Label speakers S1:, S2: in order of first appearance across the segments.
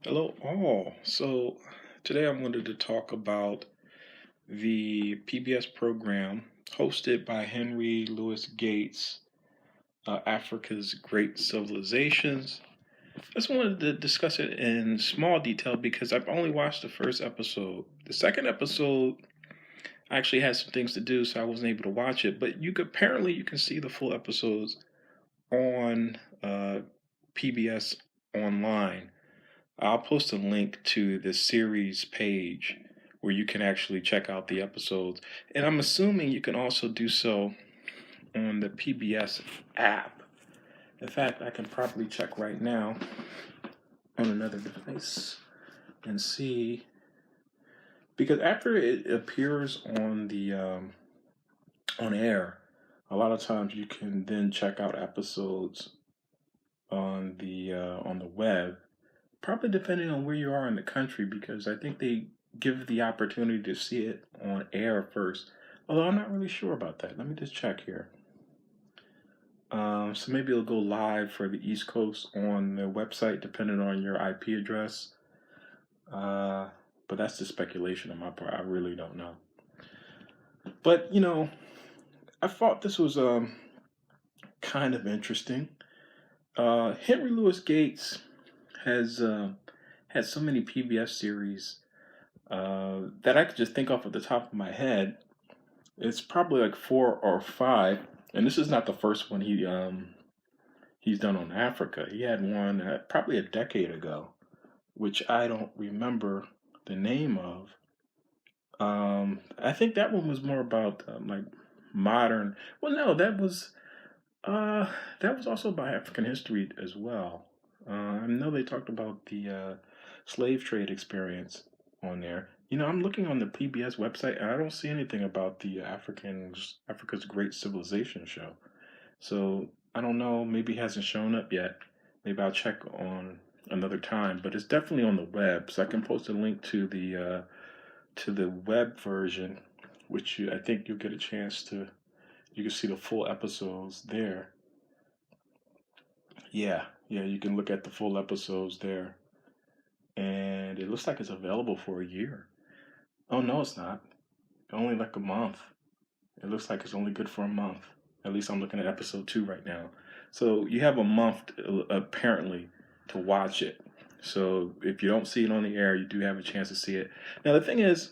S1: Hello, all. So today I wanted to talk about the PBS program hosted by Henry Louis Gates, Africa's Great Civilizations. I just wanted to discuss it in small detail because I've only watched the first episode. The second episode I actually had some things to do, so I wasn't able to watch it. But apparently you can see the full episodes on PBS online. I'll post a link to the series page where you can actually check out the episodes. And I'm assuming you can also do so on the PBS app. In fact, I can probably check right now on another device and see, because after it appears on the on air, a lot of times you can then check out episodes on the web, probably depending on where you are in the country, because I think they give the opportunity to see it on air first. Although I'm not really sure about that. Let me just check here. So maybe it'll go live for the East Coast on the website, depending on your IP address. Uh, but that's just speculation on my part. I really don't know. But I thought this was kind of interesting. Henry Louis Gates has had so many PBS series that I could just think off at the top of my head. It's probably like four or five, and this is not the first one he's done on Africa. He had one probably a decade ago, which I don't remember the name of. I think that one was more about like modern. Well, no, uh, that was also about African history as well. I know they talked about the slave trade experience on there. I'm looking on the PBS website and I don't see anything about the Africa's Great Civilization show. So I don't know. Maybe it hasn't shown up yet. Maybe I'll check on another time. But it's definitely on the web, so I can post a link to the web version, which I think you'll get a chance to. You can see the full episodes there. Yeah, you can look at the full episodes there. And it looks like it's available for a year. Oh, no, it's not. Only like a month. It looks like it's only good for a month. At least I'm looking at episode 2 right now. So you have a month, apparently, to watch it. So if you don't see it on the air, you do have a chance to see it. Now, the thing is,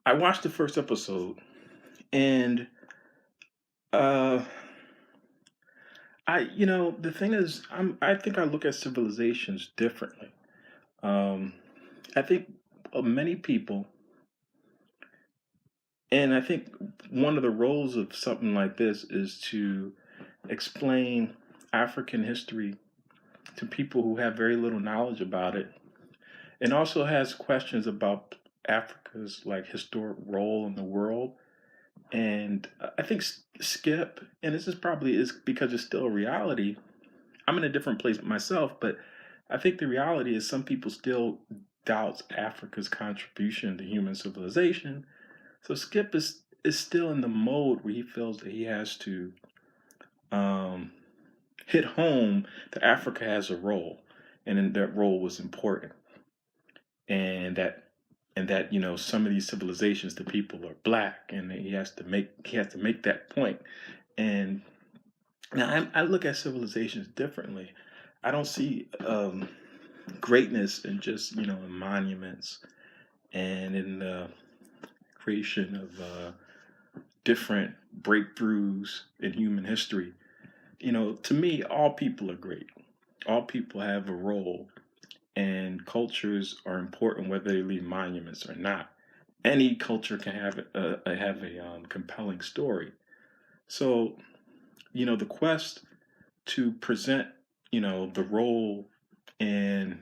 S1: I watched the first episode, and uh, the thing is, I think I look at civilizations differently. Um, I think many people, and I think one of the roles of something like this is to explain African history to people who have very little knowledge about it, and also has questions about Africa's like historic role in the world. And I think Skip, and this is probably is because it's still a reality. I'm in a different place myself, but I think the reality is some people still doubts Africa's contribution to human civilization. So Skip is still in the mode where he feels that he has to um, hit home that Africa has a role, and then that role was important, and that some of these civilizations, the people are black, and he has to make that point. And now I look at civilizations differently. I don't see greatness in just in monuments and in the creation of different breakthroughs in human history. To me, all people are great. All people have a role, and cultures are important whether they leave monuments or not. Any culture can have a compelling story. So, the quest to present, the role in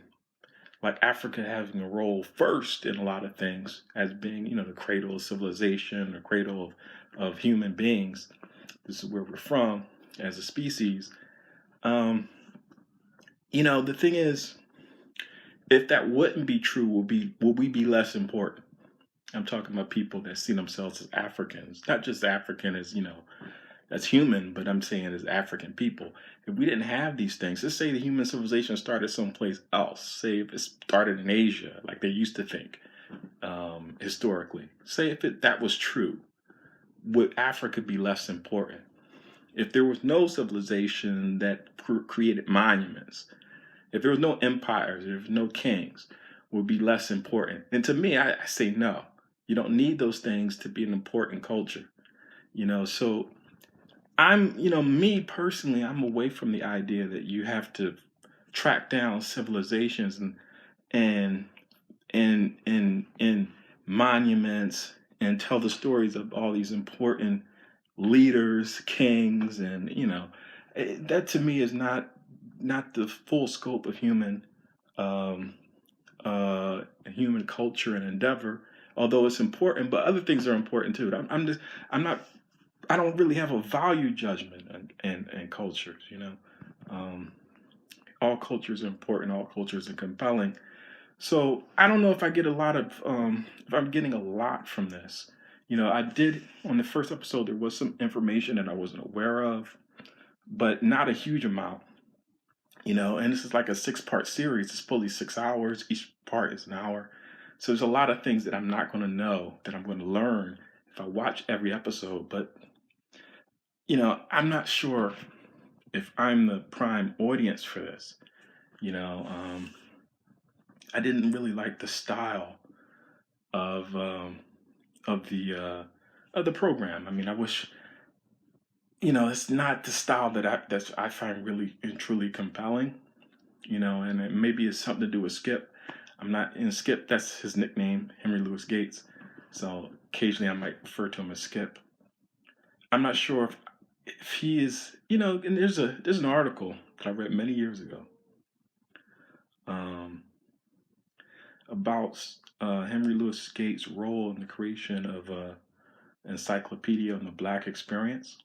S1: like Africa having a role first in a lot of things as being, the cradle of civilization, the cradle of human beings. This is where we're from as a species. Um, the thing is, if that wouldn't be true, will we be less important? I'm talking about people that see themselves as Africans, not just African as That's human, but I'm saying as African people, if we didn't have these things, let's say the human civilization started someplace else, say if it started in Asia, like they used to think historically, say if that was true, would Africa be less important? If there was no civilization that created monuments, if there was no empires, if there was no kings, would be less important. And to me, I say no. You don't need those things to be an important culture. So me personally, I'm away from the idea that you have to track down civilizations and and monuments and tell the stories of all these important leaders, kings, and that to me is not the full scope of um, human culture and endeavor. Although it's important, but other things are important too. I'm not I don't really have a value judgment in cultures. Um, all cultures are important. All cultures are compelling. So I don't know if I get a lot of if I'm getting a lot from this. I did on the first episode there was some information that I wasn't aware of, but not a huge amount. And this is like a 6-part series. It's fully 6 hours. Each part is an hour. So there's a lot of things that I'm not going to know that I'm going to learn if I watch every episode. But I'm not sure if I'm the prime audience for this. I didn't really like the style of of the uh, of the program. I mean, I wish it's not the style that I find really and truly compelling. And it maybe it's something to do with Skip. I'm not in Skip. That's his nickname, Henry Louis Gates. So occasionally I might refer to him as Skip. I'm not sure if he is. And there's an article that I read many years ago um, about Henry Louis Gates' role in the creation of encyclopedia on the Black experience.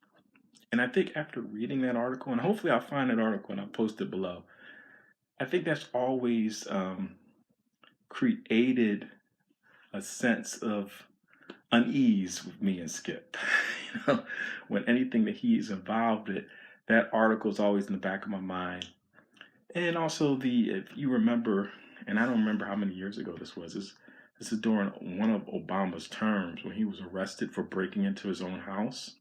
S1: And I think after reading that article, and hopefully I'll find that article and I'll post it below, I think that's always created a sense of unease with me and Skip. When anything that he's involved in, that article is always in the back of my mind. And also if you remember, and I don't remember how many years ago this is during one of Obama's terms when he was arrested for breaking into his own house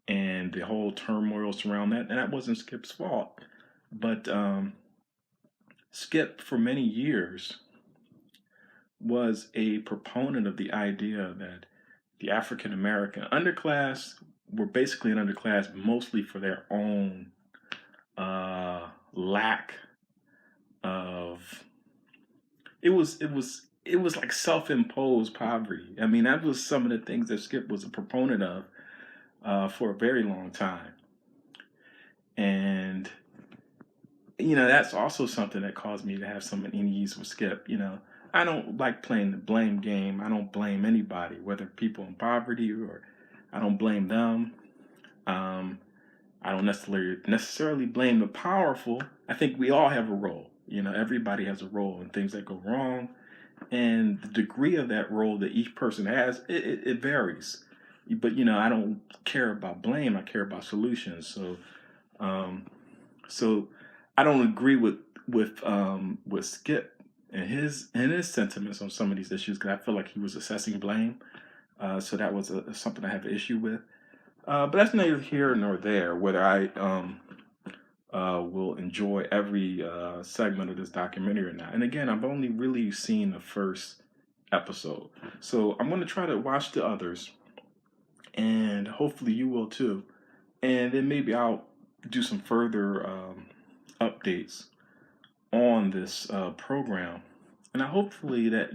S1: and the whole turmoil surround that. And that wasn't Skip's fault. But Skip, for many years, was a proponent of the idea that the African American underclass were basically an underclass mostly for their own lack of it was like self-imposed poverty. I mean, that was some of the things that Skip was a proponent of for a very long time. And that's also something that caused me to have some unease with Skip. I don't like playing the blame game. I don't blame anybody, whether people in poverty or I don't blame them. I don't necessarily blame the powerful. I think we all have a role. Everybody has a role in things that go wrong, and the degree of that role that each person has, it varies. But I don't care about blame. I care about solutions. Um, so I don't agree with Skip and his sentiments on some of these issues because I feel like he was assessing blame. So that was something I have an issue with. But that's neither here nor there. Whether I will enjoy every segment of this documentary or not. And again, I've only really seen the first episode, so I'm going to try to watch the others, and hopefully you will too. And then maybe I'll do some further updates on this program. And I hopefully that,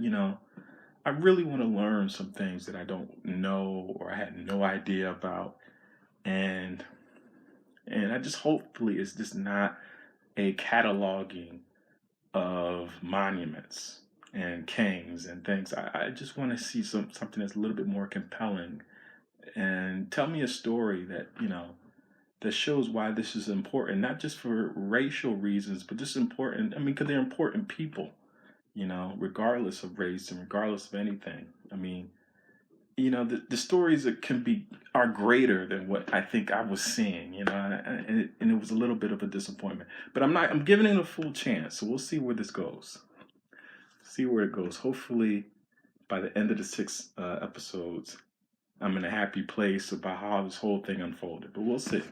S1: I really want to learn some things that I don't know or I had no idea about. And I just hopefully it's just not a cataloging of monuments and kings and things. I just want to see something that's a little bit more compelling and tell me a story that, that shows why this is important, not just for racial reasons, but just important. I mean, because they're important people, regardless of race and regardless of anything. I mean, the stories that are greater than what I think I was seeing, and it was a little bit of a disappointment. But I'm giving it a full chance, so we'll see where this goes. See where it goes. Hopefully, by the end of the 6 episodes, I'm in a happy place about how this whole thing unfolded. But we'll see.